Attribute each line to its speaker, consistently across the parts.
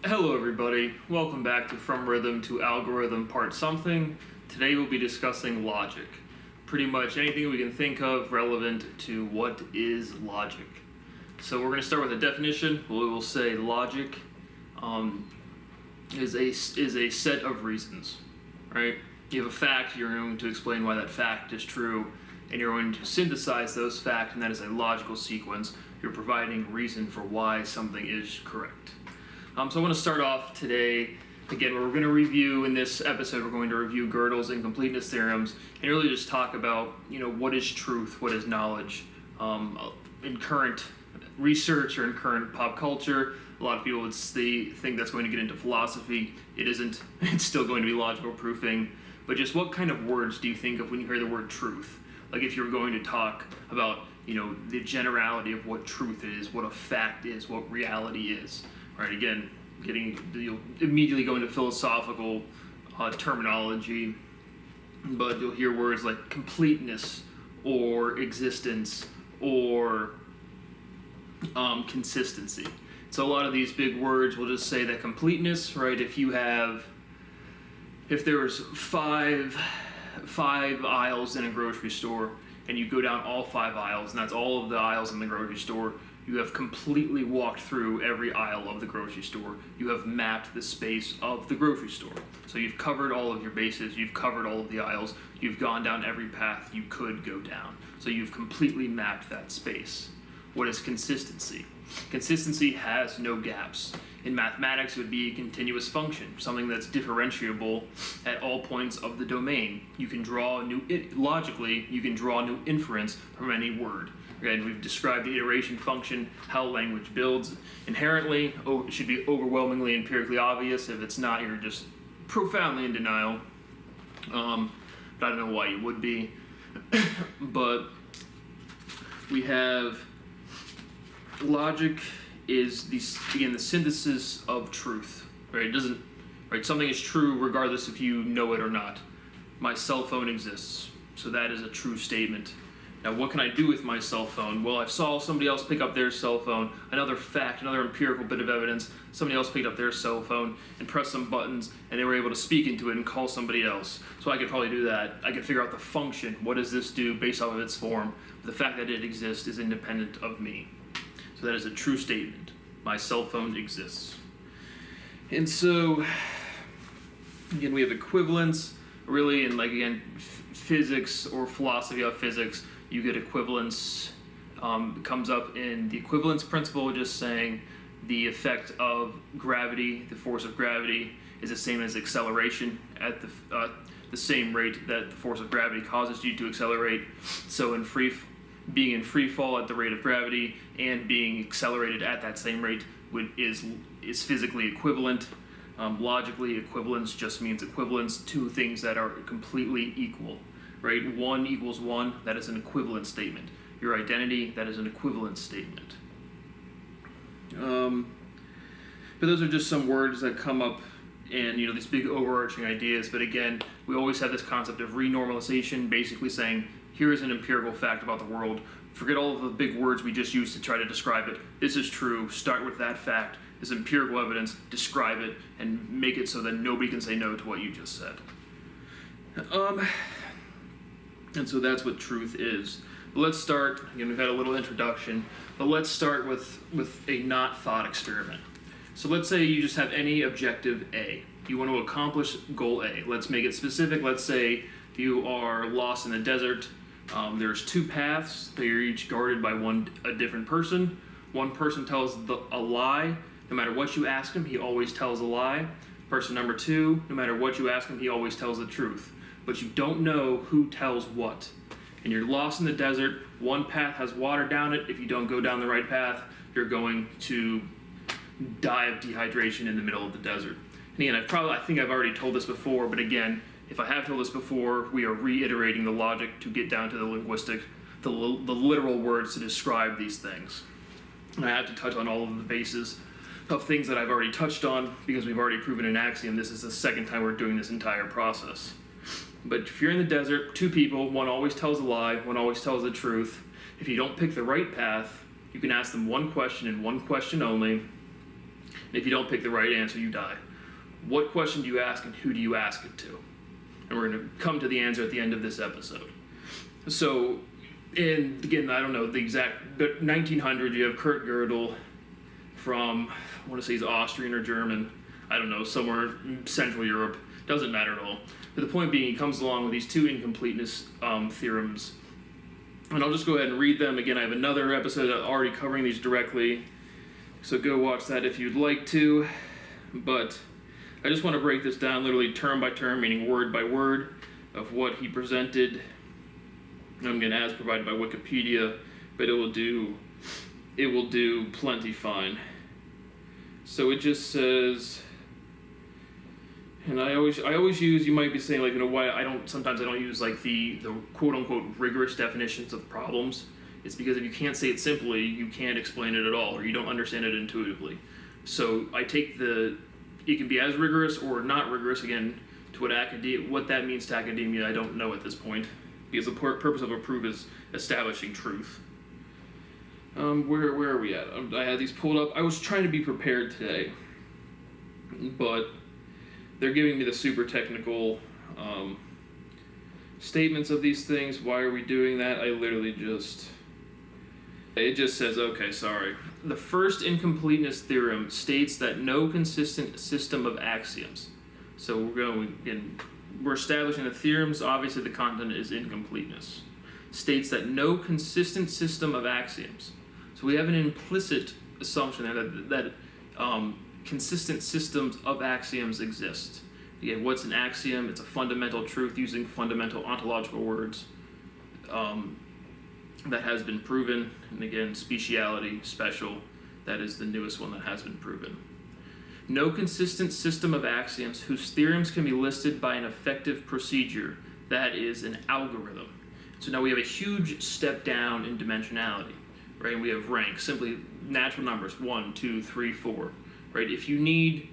Speaker 1: Hello everybody, welcome back to From Rhythm to Algorithm Part Something. Today we'll be discussing logic. Pretty much anything we can think of relevant to what is logic. So we're going to start with a definition. We will say logic is a set of reasons, right? You have a fact, you're going to explain why that fact is true, and you're going to synthesize those facts, and that is a logical sequence. You're providing reason for why something is correct. So I want to start off today, again, we're going to review, in this episode, we're going to review Gödel's incompleteness theorems, and really just talk about, what is truth, what is knowledge. In current research or in current pop culture, a lot of people would think that's going to get into philosophy. It isn't. It's still going to be logical proofing. But just what kind of words do you think of when you hear the word truth? Like if you're going to talk about, the generality of what truth is, what a fact is, what reality is. Right, again, you'll immediately go into philosophical terminology, but you'll hear words like completeness or existence or consistency. So a lot of these big words will just say that completeness, right? If there was five aisles in a grocery store, and you go down all 5 aisles, and that's all of the aisles in the grocery store, you have completely walked through every aisle of the grocery store. You have mapped the space of the grocery store. So you've covered all of your bases, you've covered all of the aisles, you've gone down every path you could go down. So you've completely mapped that space. What is consistency? Consistency has no gaps. In mathematics, it would be a continuous function, something that's differentiable at all points of the domain. You can draw logically, you can draw new inference from any word. Again, we've described the iteration function, how language builds. Inherently, it should be overwhelmingly empirically obvious. If it's not, you're just profoundly in denial. But I don't know why you would be. But we have logic is the synthesis of truth. Right? Something is true regardless if you know it or not. My cell phone exists, so that is a true statement. Now, what can I do with my cell phone? Well, I saw somebody else pick up their cell phone. Another fact, another empirical bit of evidence. Somebody else picked up their cell phone and pressed some buttons, and they were able to speak into it and call somebody else. So I could probably do that. I could figure out the function. What does this do based off of its form? But the fact that it exists is independent of me. So that is a true statement. My cell phone exists. And so, again, we have equivalence, really, and physics or philosophy of physics. You get equivalence, comes up in the equivalence principle, just saying the effect of gravity, the force of gravity, is the same as acceleration at the same rate that the force of gravity causes you to accelerate. So being in free fall at the rate of gravity and being accelerated at that same rate is physically equivalent. Logically, equivalence just means equivalence to things that are completely equal. Right? 1 equals 1, that is an equivalent statement. Your identity, that is an equivalent statement. But those are just some words that come up and, these big overarching ideas. But again, we always have this concept of renormalization, basically saying, here is an empirical fact about the world. Forget all of the big words we just used to try to describe it. This is true. Start with that fact. This empirical evidence. Describe it and make it so that nobody can say no to what you just said. And so that's what truth is. But let's start, again, we've had a little introduction, but let's start with a not thought experiment. So let's say you just have any objective A. You want to accomplish goal A. Let's make it specific. Let's say you are lost in the desert. There's 2 paths. They're each guarded by a different person. One person tells a lie. No matter what you ask him, he always tells a lie. Person number 2, no matter what you ask him, he always tells the truth. But you don't know who tells what. And you're lost in the desert. One path has water down it. If you don't go down the right path, you're going to die of dehydration in the middle of the desert. And again, I think I've already told this before, but again, if I have told this before, we are reiterating the logic to get down to the linguistic, the literal words to describe these things. And I have to touch on all of the bases of things that I've already touched on because we've already proven an axiom. This is the second time we're doing this entire process. But if you're in the desert, 2 people, one always tells a lie, one always tells the truth. If you don't pick the right path, you can ask them one question and one question only. And if you don't pick the right answer, you die. What question do you ask, and who do you ask it to? And we're going to come to the answer at the end of this episode. So, and again, I don't know the exact, but 1900, you have Kurt Gödel from, I want to say he's Austrian or German, I don't know, somewhere in Central Europe, doesn't matter at all. But the point being, he comes along with these two incompleteness theorems. And I'll just go ahead and read them. Again, I have another episode already covering these directly, so go watch that if you'd like to. But I just want to break this down literally term by term, meaning word by word, of what he presented. I'm going to as provided by Wikipedia, but it will do plenty fine. So it just says, and I always use, you might be saying, like, you know, why sometimes I don't use like the quote unquote rigorous definitions of problems. It's because if you can't say it simply, you can't explain it at all, or you don't understand it intuitively. So I take it can be as rigorous or not rigorous, again, to what that means to academia, I don't know at this point, because the purpose of a proof is establishing truth. Where are we at? I had these pulled up. I was trying to be prepared today, but they're giving me the super technical statements of these things. Why are we doing that? It just says, okay, sorry. The first incompleteness theorem states that no consistent system of axioms. So we're establishing the theorems. Obviously, the content is incompleteness. States that no consistent system of axioms. So we have an implicit assumption there that consistent systems of axioms exist. Again, what's an axiom? It's a fundamental truth using fundamental ontological words that has been proven. And again, speciality, special, that is the newest one that has been proven. No consistent system of axioms whose theorems can be listed by an effective procedure, that is an algorithm. So now we have a huge step down in dimensionality, right? And we have rank, simply natural numbers, 1, 2, 3, 4, right? If you need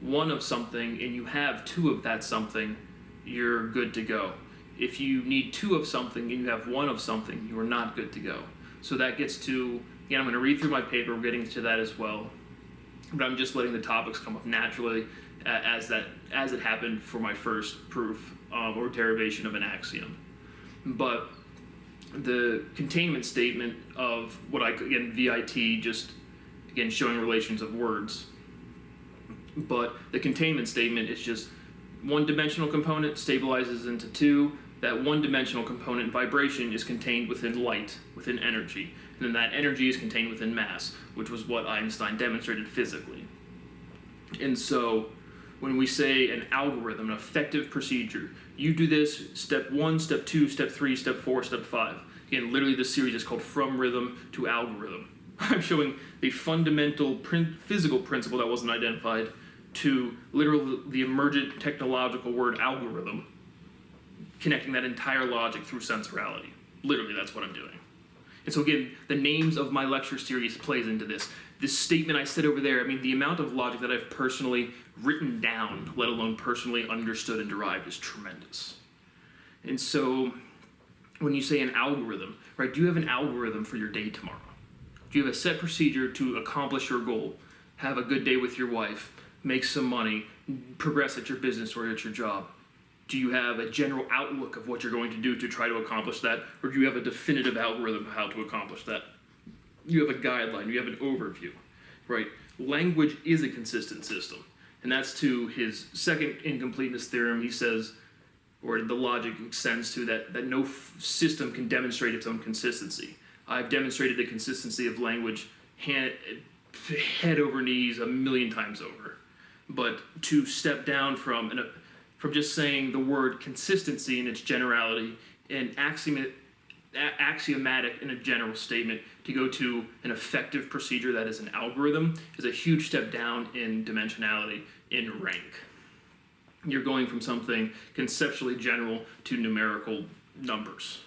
Speaker 1: one of something and you have two of that something, you're good to go. If you need two of something and you have one of something, you are not good to go. So that gets to, again, I'm going to read through my paper, we're getting to that as well. But I'm just letting the topics come up naturally as it happened for my first proof or derivation of an axiom. But the containment statement of what VIT, just again showing relations of words. But the containment statement is just one-dimensional component stabilizes into two. That one-dimensional component, vibration, is contained within light, within energy. And then that energy is contained within mass, which was what Einstein demonstrated physically. And so when we say an algorithm, an effective procedure, you do this step 1, step 2, step 3, step 4, step 5. Again, literally this series is called From Rhythm to Algorithm. I'm showing the fundamental physical principle that wasn't identified to literally the emergent technological word algorithm, connecting that entire logic through sensorality. Literally, that's what I'm doing. And so again, the names of my lecture series plays into this. This statement I said over there, I mean, the amount of logic that I've personally written down, let alone personally understood and derived, is tremendous. And so when you say an algorithm, right, do you have an algorithm for your day tomorrow? Do you have a set procedure to accomplish your goal? Have a good day with your wife, make some money, progress at your business or at your job? Do you have a general outlook of what you're going to do to try to accomplish that? Or do you have a definitive algorithm of how to accomplish that? You have a guideline, you have an overview, right? Language is a consistent system. And that's to his second incompleteness theorem. He says, or the logic extends to that no system can demonstrate its own consistency. I've demonstrated the consistency of language head over knees 1,000,000 times over. But to step down from just saying the word consistency in its generality and axiomatic in a general statement to go to an effective procedure that is an algorithm is a huge step down in dimensionality, in rank. You're going from something conceptually general to numerical numbers.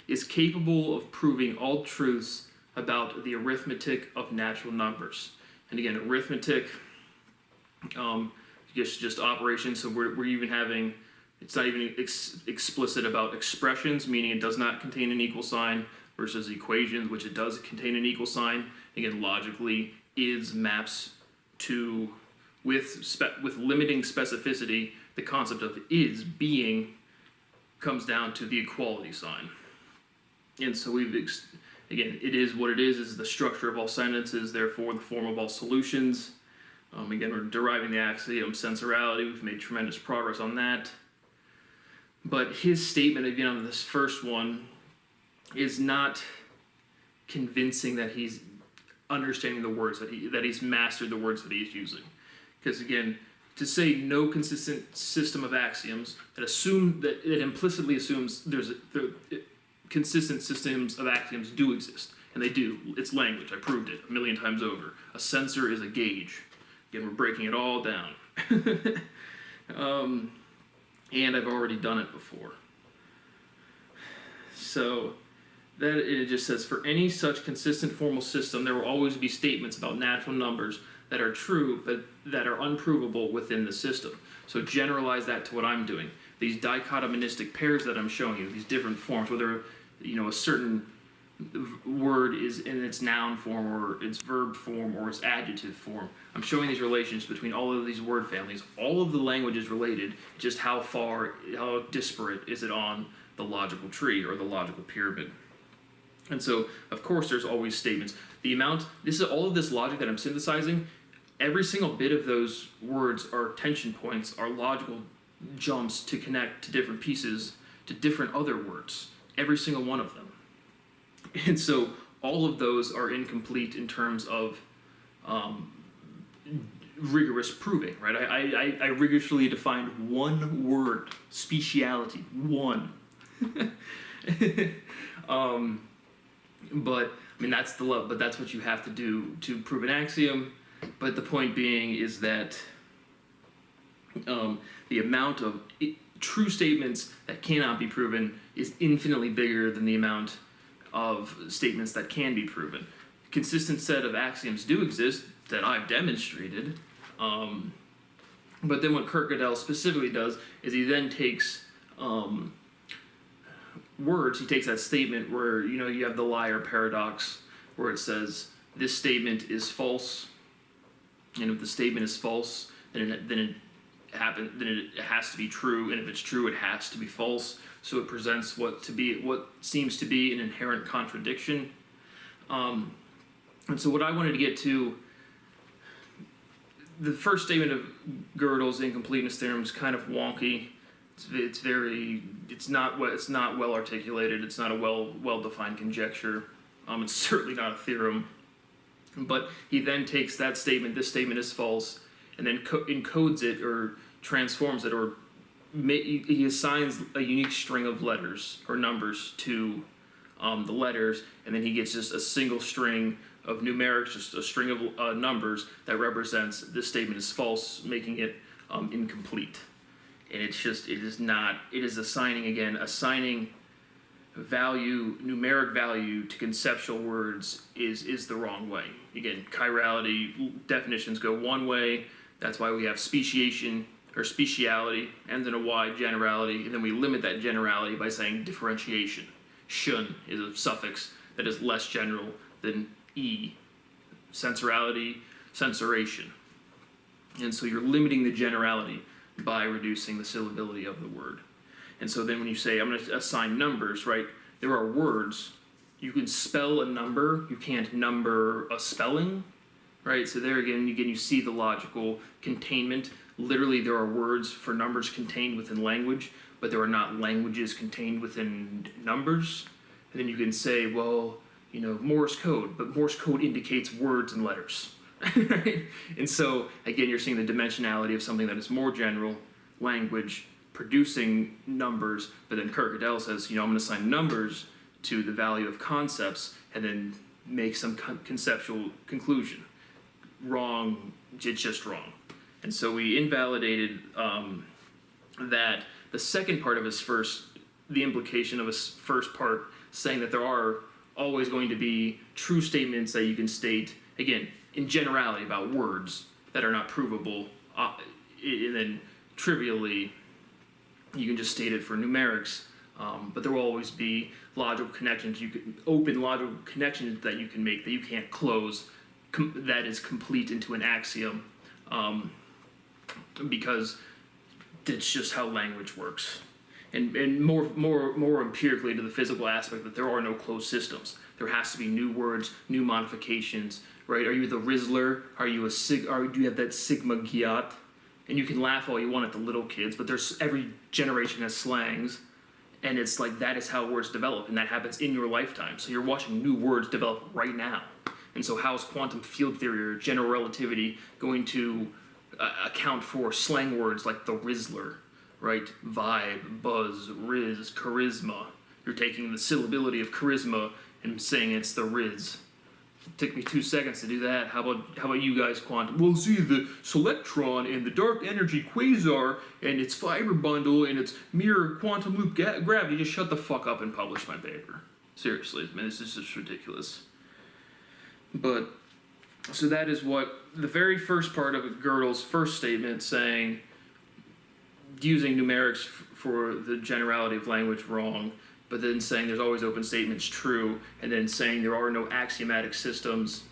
Speaker 1: Is capable of proving all truths about the arithmetic of natural numbers. And again, arithmetic, just operations. So we're even having, it's not even explicit about expressions, meaning it does not contain an equal sign, versus equations, which it does contain an equal sign. Again, logically, is maps to, with limiting specificity, the concept of is, being, comes down to the equality sign. And so again, it is what it is the structure of all sentences, therefore the form of all solutions. Again, we're deriving the axiom sensorality. We've made tremendous progress on that. But his statement, again, on this first one, is not convincing that he's understanding the words, that he's mastered the words that he's using. Because again, to say no consistent system of axioms that implicitly assumes consistent systems of axioms do exist, and they do. It's language. I proved it a million times over. A sensor is a gauge. Again, we're breaking it all down. And I've already done it before. So that it just says, for any such consistent formal system, there will always be statements about natural numbers that are true, but that are unprovable within the system. So generalize that to what I'm doing. These dichotomistic pairs that I'm showing you, these different forms, whether a certain word is in its noun form or its verb form or its adjective form. I'm showing these relations between all of these word families. All of the language is related, just how disparate is it on the logical tree or the logical pyramid. And so, of course, there's always statements. All of this logic that I'm synthesizing, every single bit of those words are tension points, are logical jumps to connect to different pieces, to different other words. Every single one of them. And so all of those are incomplete in terms of rigorous proving, right? I rigorously defined one word, speciality, one. But that's what you have to do to prove an axiom. But the point being is that the amount of true statements that cannot be proven is infinitely bigger than the amount of statements that can be proven. A consistent set of axioms do exist that I've demonstrated, but then what Kierkegaard specifically does is he then takes words, he takes that statement where you have the liar paradox, where it says this statement is false, and if the statement is false, then it has to be true, and if it's true, it has to be false. So it presents what seems to be an inherent contradiction. And so what I wanted to get to, the first statement of Gödel's incompleteness theorem is kind of wonky. It's not well articulated. It's not a well defined conjecture. It's certainly not a theorem. But he then takes that statement, this statement is false, and then encodes it or transforms it, or he assigns a unique string of letters or numbers to the letters, and then he gets just a single string of numerics, just a string of numbers that represents this statement is false, making it incomplete. And it is assigning value, numeric value to conceptual words is the wrong way. Again, chirality definitions go one way. That's why we have speciation or speciality, ends in a Y, generality, and then we limit that generality by saying differentiation. Shun is a suffix that is less general than E. Sensorality, sensoration. And so you're limiting the generality by reducing the syllability of the word. And so then when you say, I'm going to assign numbers, right? There are words. You can spell a number. You can't number a spelling, right? So there again, you see the logical containment. Literally, there are words for numbers contained within language, but there are not languages contained within numbers. And then you can say, well, Morse code, but Morse code indicates words and letters, right? And so, again, you're seeing the dimensionality of something that is more general, language, producing numbers, but then Kierkegaard says, I'm going to assign numbers to the value of concepts and then make some conceptual conclusion. Wrong, it's just wrong. And so we invalidated that the second part of the implication of his first part, saying that there are always going to be true statements that you can state, again, in generality about words that are not provable, and then trivially you can just state it for numerics, but there will always be logical connections, open logical connections that you can make that you can't close, that is complete into an axiom because it's just how language works. And more empirically to the physical aspect that there are no closed systems. There has to be new words, new modifications, right? Are you the Rizzler? Are you do you have that Sigma Giat? And you can laugh all you want at the little kids, but there's every generation has slangs, and it's like that is how words develop, and that happens in your lifetime. So you're watching new words develop right now. And so how is quantum field theory or general relativity going to account for slang words like the Rizzler, right? Vibe, buzz, riz, charisma. You're taking the syllability of charisma and saying it's the riz. It took me 2 seconds to do that. How about you guys, quantum? Well, see, the selectron and the dark energy quasar and its fiber bundle and its mirror quantum loop gravity. Just shut the fuck up and publish my paper. Seriously, man, this is just ridiculous. But, so that is what the very first part of Gödel's first statement saying, using numerics for the generality of language wrong, but then saying there's always open statements true, and then saying there are no axiomatic systems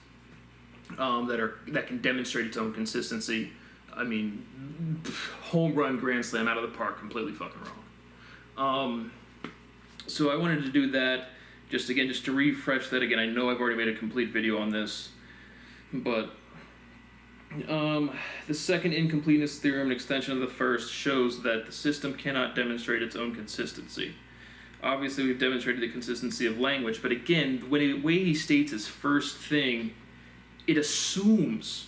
Speaker 1: that can demonstrate its own consistency. I mean, home run, grand slam, out of the park, completely fucking wrong. So I wanted to do that just to refresh that again. I know I've already made a complete video on this, but the second incompleteness theorem, an extension of the first, shows that the system cannot demonstrate its own consistency. Obviously, we've demonstrated the consistency of language, but again, the way he states his first thing, it assumes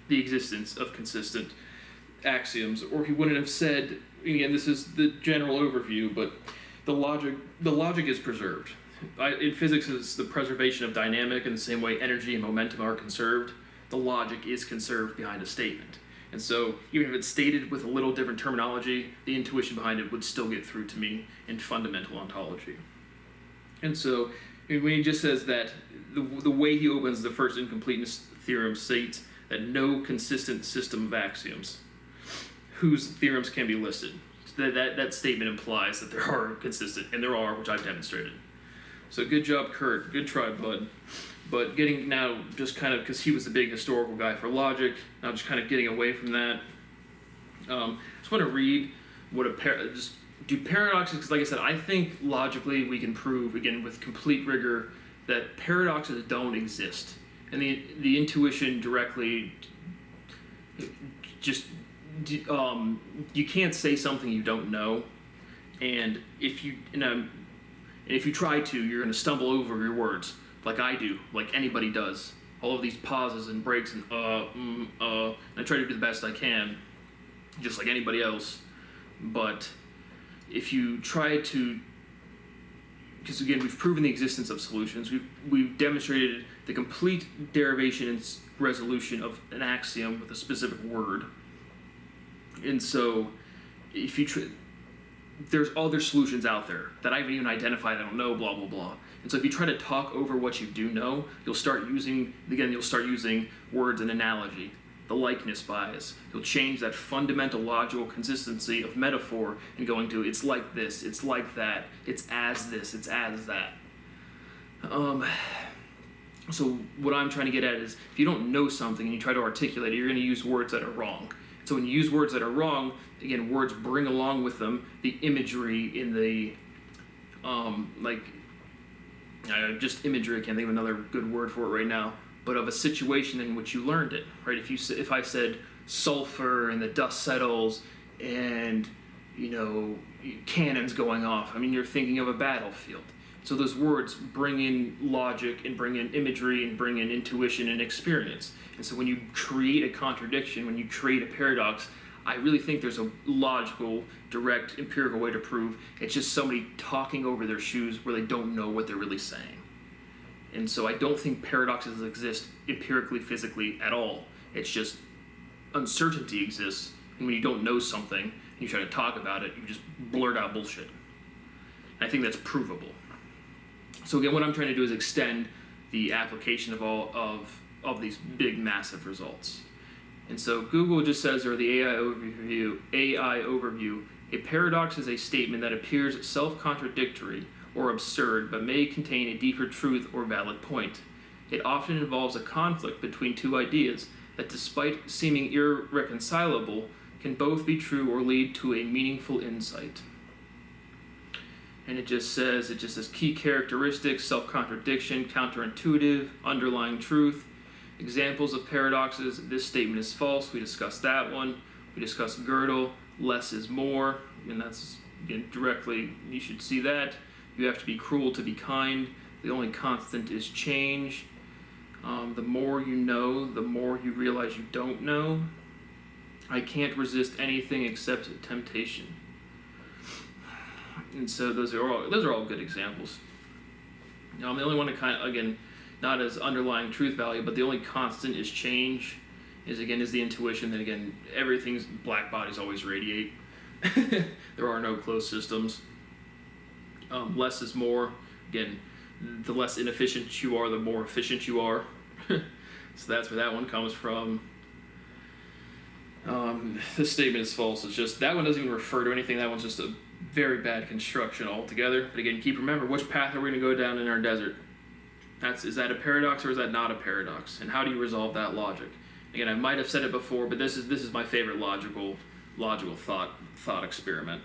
Speaker 1: the existence of consistent axioms, or he wouldn't have said, again, this is the general overview, but the logic is preserved. In physics, it's the preservation of dynamic in the same way energy and momentum are conserved. The logic is conserved behind a statement. And so, even if it's stated with a little different terminology, the intuition behind it would still get through to me in fundamental ontology. And so, when he just says that, the way he opens the first incompleteness theorem states that no consistent system of axioms whose theorems can be listed. So that statement implies that there are consistent, and there are, which I've demonstrated. So good job, Kurt. Good try, bud. But getting now, just kind of, because he was the big historical guy for logic, now just kind of getting away from that. Just want to read what just do paradoxes, because like I said, I think logically we can prove, again, with complete rigor, that paradoxes don't exist. And the intuition directly, just, you can't say something you don't know, and if you try to, you're going to stumble over your words. Like I do, like anybody does. All of these pauses and breaks and and I try to do the best I can, just like anybody else. But if you try to, because again, we've proven the existence of solutions. We've demonstrated the complete derivation and resolution of an axiom with a specific word. And so, if you there's other solutions out there that I haven't even identified. I don't know, blah blah blah. And so if you try to talk over what you do know, you'll start using words and analogy, the likeness bias. You'll change that fundamental logical consistency of metaphor and going to, it's like this, it's like that, it's as this, it's as that. So what I'm trying to get at is, if you don't know something and you try to articulate it, you're going to use words that are wrong. So when you use words that are wrong, again, words bring along with them the imagery in the, just imagery, I can't think of another good word for it right now, but of a situation in which you learned it, right? If I said sulfur and the dust settles and, cannons going off, I mean, you're thinking of a battlefield. So those words bring in logic and bring in imagery and bring in intuition and experience. And so when you create a contradiction, when you create a paradox, I really think there's a logical, direct, empirical way to prove it's just somebody talking over their shoes where they don't know what they're really saying. And so I don't think paradoxes exist empirically, physically at all. It's just uncertainty exists, and when you don't know something and you try to talk about it, you just blurt out bullshit. And I think that's provable. So again, what I'm trying to do is extend the application of all of these big, massive results. And so Google just says, or the AI overview, a paradox is a statement that appears self-contradictory or absurd, but may contain a deeper truth or valid point. It often involves a conflict between two ideas, that despite seeming irreconcilable, can both be true or lead to a meaningful insight. And it just says key characteristics, self-contradiction, counterintuitive, underlying truth, examples of paradoxes. This statement is false. We discussed that one. We discussed Gödel, less is more, and that's, again, directly, you should see that. You have to be cruel to be kind. The only constant is change. The more you know, the more you realize you don't know. I can't resist anything except temptation. And so those are all good examples. The only one that kind of, again, not as underlying truth value, but the only constant is change. Is the intuition that, again, everything's black bodies always radiate. There are no closed systems. Less is more. Again, the less inefficient you are, the more efficient you are. So that's where that one comes from. This statement is false. It's just, that one doesn't even refer to anything. That one's just a very bad construction altogether. But again, remember, which path are we going to go down in our desert? Is that a paradox or is that not a paradox? And how do you resolve that logic? Again, I might have said it before, but this is my favorite logical thought experiment.